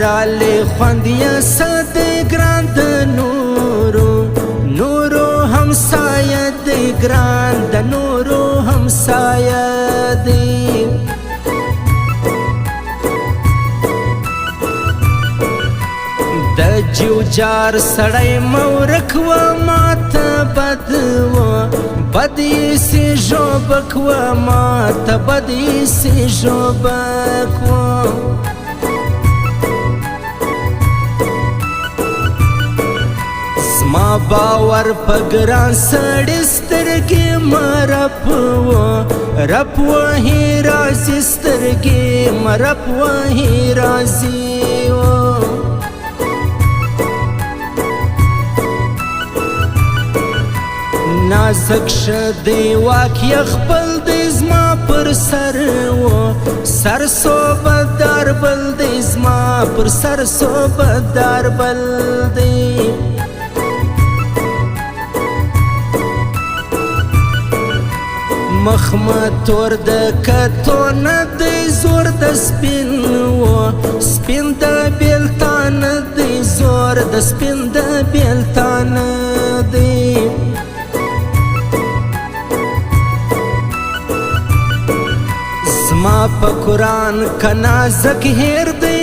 رالی خوندیا صد گران د نورو همسایه دی گران د نورو همسایه دی د جیو جار سړی مورک و ماته بد و بد ایسی ژوبک و ماته بد ایسی ژوبک و زما باور په ګران سړي سترګې مرپ وهي راځي سترګې مرپ وهي راځي نازک شدی واقعی خپل دی زما پر سر و سر صوبت دار بل دی زما پر سر صوبت دار بل دی مخمتور د کتو نه دی زور د سپین و سپین د بیلتان دی زور د سپین د بیلتان دی زما په قرآن کا نازک هیر دی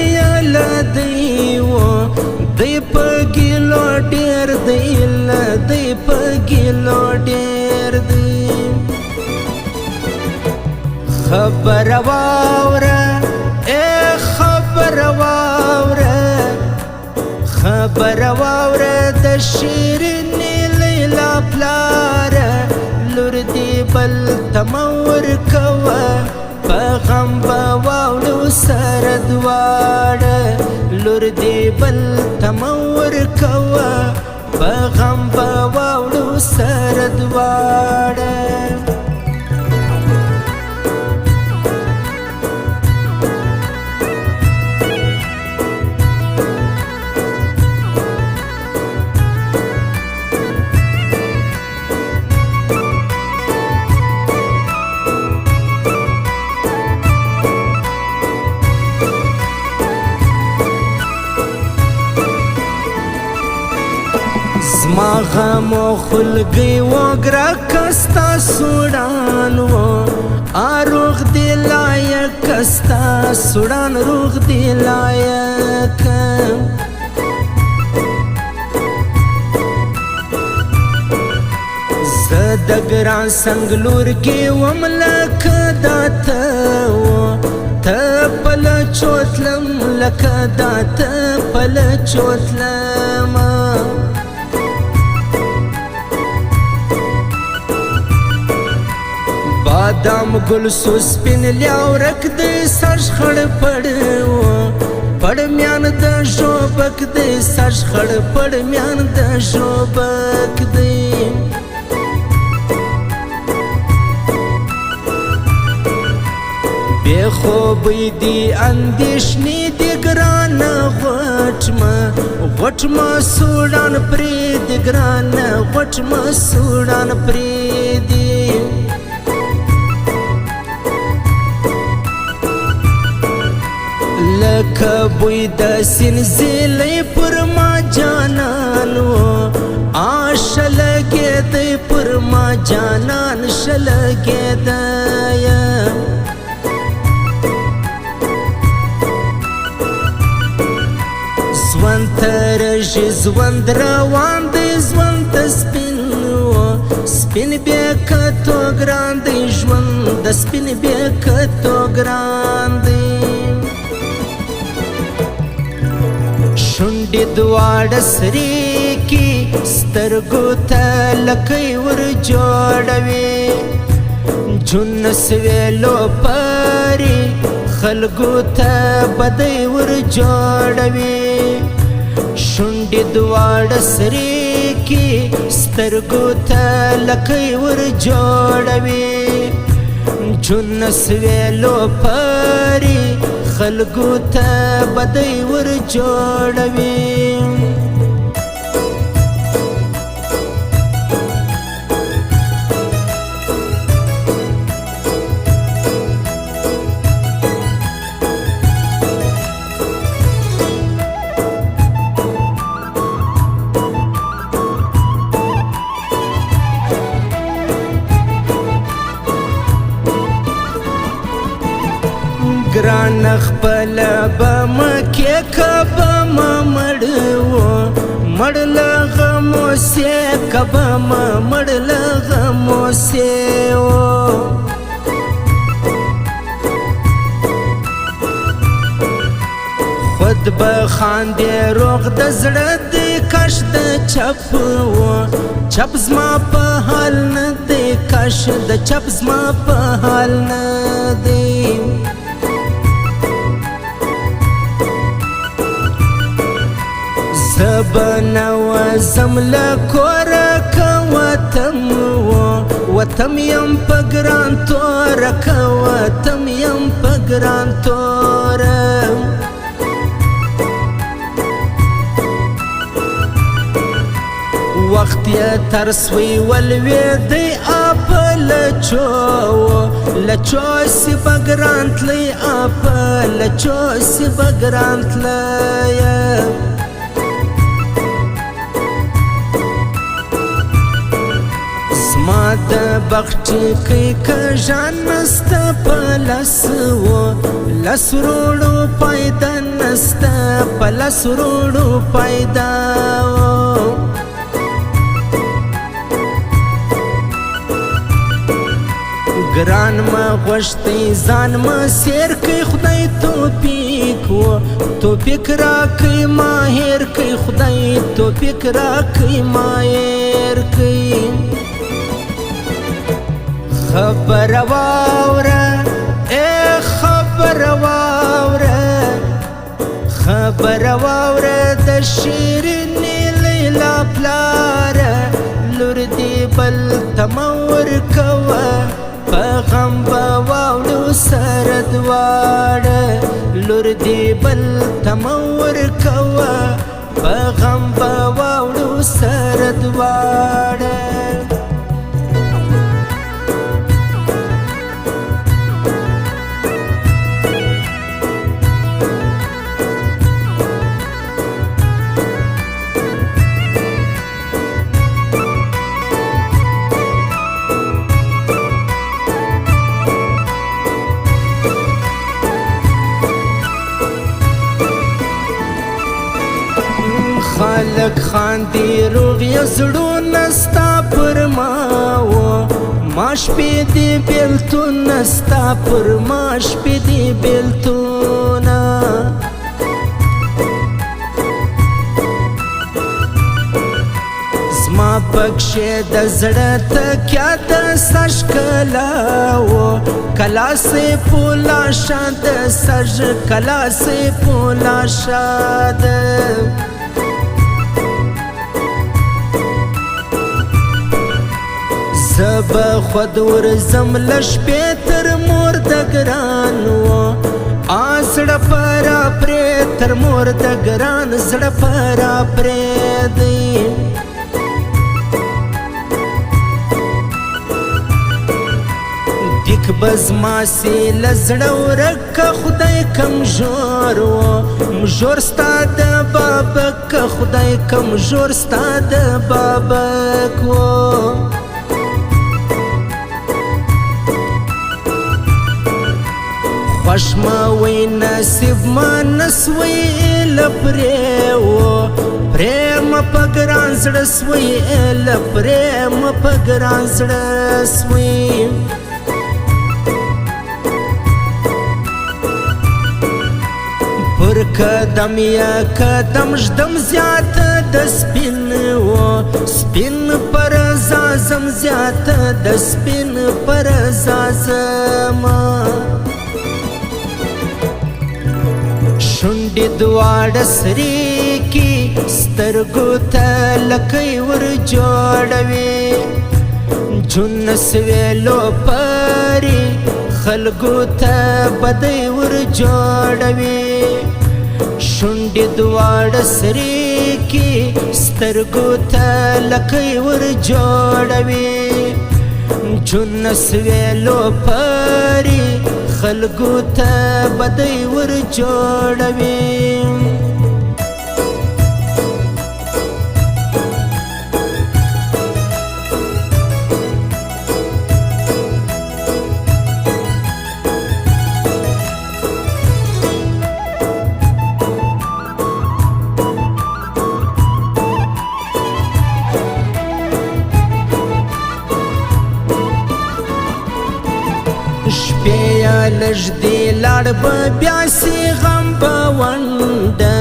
دی و دی په ګیلو ډیر دی دی په ګیلو ډیر دی خبر واوره اے خبر واوره د شیرینې لیلا پلاره لور دی بل تمور کوه په غم به واوړو سره دواړه لور دی بل تمور کوه په غم به واوړو سره دواړه زما غم و خلگی و گرکستا سوڑان و آروغ دی لائق استا سوڑان روغ دی لائق زد گران سنگلور کی وملک داتا و تا پل چوتلم لک داتا پل چوتلم بادام گل سو سپین لیاورک دی سرش خڑ پڑ میان د ژوبک دی سرش خڑ پڑ میان د ژوبک دی بے خوبی دی اندیشنی دی گران غټما سوډان پری دی گران غټما سوډان پری دی لکه بوی د سینزیلی پر ما جانان و آشلگی دی پر ما جانان شلگی دی زوند ترژی زوند روان دی زوند سپین و سپین بیکتو گران دی ژوند سپین بیکتو گران دی شونډې دواړه سرې کې سترګو ته لکۍ ور جوړوي جنس ویلو پرې خلکو ته بدۍ ور جوړوي شونډې دواړه سرې کې سترګو ته لکۍ ور جوړوي جنس ویلو پرې خلکو ته بدۍ ور جوړوي خپل به مکې کبه مړ و مړ له غمو سې کبه مړ له غمو سې و خود به خاندې روغ د زړه دی کاش د چپ و چپ زما په حال نه دی کاش د چپ زما په حال نه دی زه به نه وځم له کوره که وتم وتم یم په ګران توره که وتم یم په ګران توره وخت یې تر سوی ولوېدی اپه لچو سی به ګران تلی اپه لچو سی به ګران تلی زما د بخچکۍ که ژان نسته په لس روړو پیدا نسته په لس روړو پیدا ګران ما غوښتی ځان ما سیر کئی خدای توفیق را کئی ماهر کئی خدای توفیق را کئی ماهر کئی خبر واوره اے خبر واوره د شیرینې لیلا پلاره لور دی بل تمور کوه په غم به واوړو سره دواړه لور دی بل تمور کوه په غم به واوړو سره دواړه خلق خاندي روغ یا زړونه ستا پر ما شپې دي بېلتونه ستا پر ما شپې دي بېلتونه زما پکښې د زړه تکیه د سږ کلا کلا سې پولا شاد سږ کلا سې پولا شاد زه به خود ورځم له شپې تر مور د ګران زړه په راپرې تر مور د ګران زړه په راپرېدی دیک به زما سي له زړه ورکه خدای کمزور ستا د بابک خدای کمزور ستا د بابک خوش ما وی نصیب ما نسوی لپریم پا گران زړه سوی لپریم پا گران زړه سوی پر قدم یا قدم ژدم زیات د سپین پر زازم زیات د سپین پر زازم شونډې دواړه سرې کې سترګو ته لکۍ ور جوړوي جون سویلو پرې خلکو ته بدۍ ور جوړوي شونډې دواړه سرې کې سترګو ته لکۍ ور جوړوي جون سویلو پرې خلکو ته بدۍ ور جوړوي لږ دی لاړ به بیا سي غم به ونډه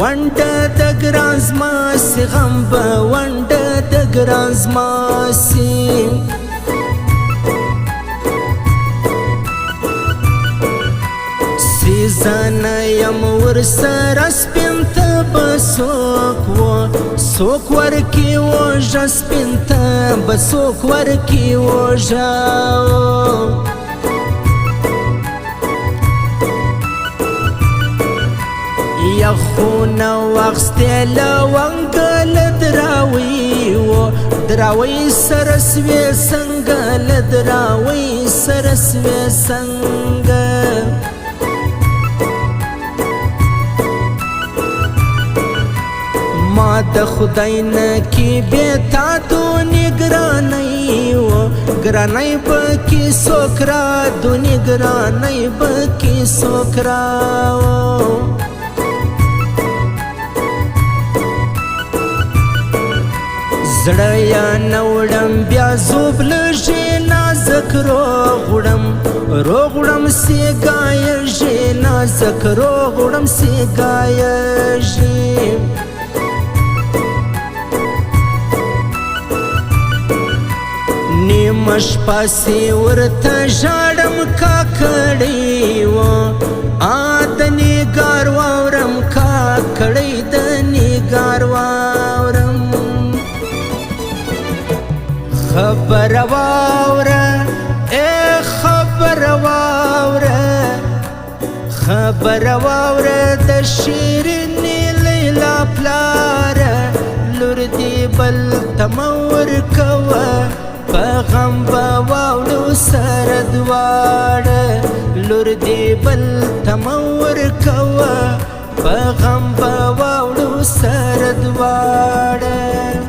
ونډه د ګران زما سي غم به ونډه د ګران زما سي زانا یم ورسره سپین ته به څوک و څوک ورکي وژه سپین ته به څوک ورکي وژه یخونه واخیستې لونګه له دراوۍ و دراوۍ سره سوې څنګه له دراوۍ سره سوې څنګه ما د خدای نه کې بې تا دونې ګرانۍ و ګرانۍ به کې څوک را دونې ګرانۍ به کې څوک را زړه یا نه وړم بیا زوب لږې نازک روغ وړم سیګایږې نازک روغ وړم سیګایږې نیمه شپه سي ورته ژاړم کاکړۍ و د نګار واورم کاکړۍ د نګار واورم خبره واوره ای خبره واوره خبره واوره د شیرینې لیلا پلاره لور دې بل ته مه ورکوه په غم به واوړو سره دواړه لور دې بل ته مه ورکوه په غم به واوړو سره دواړه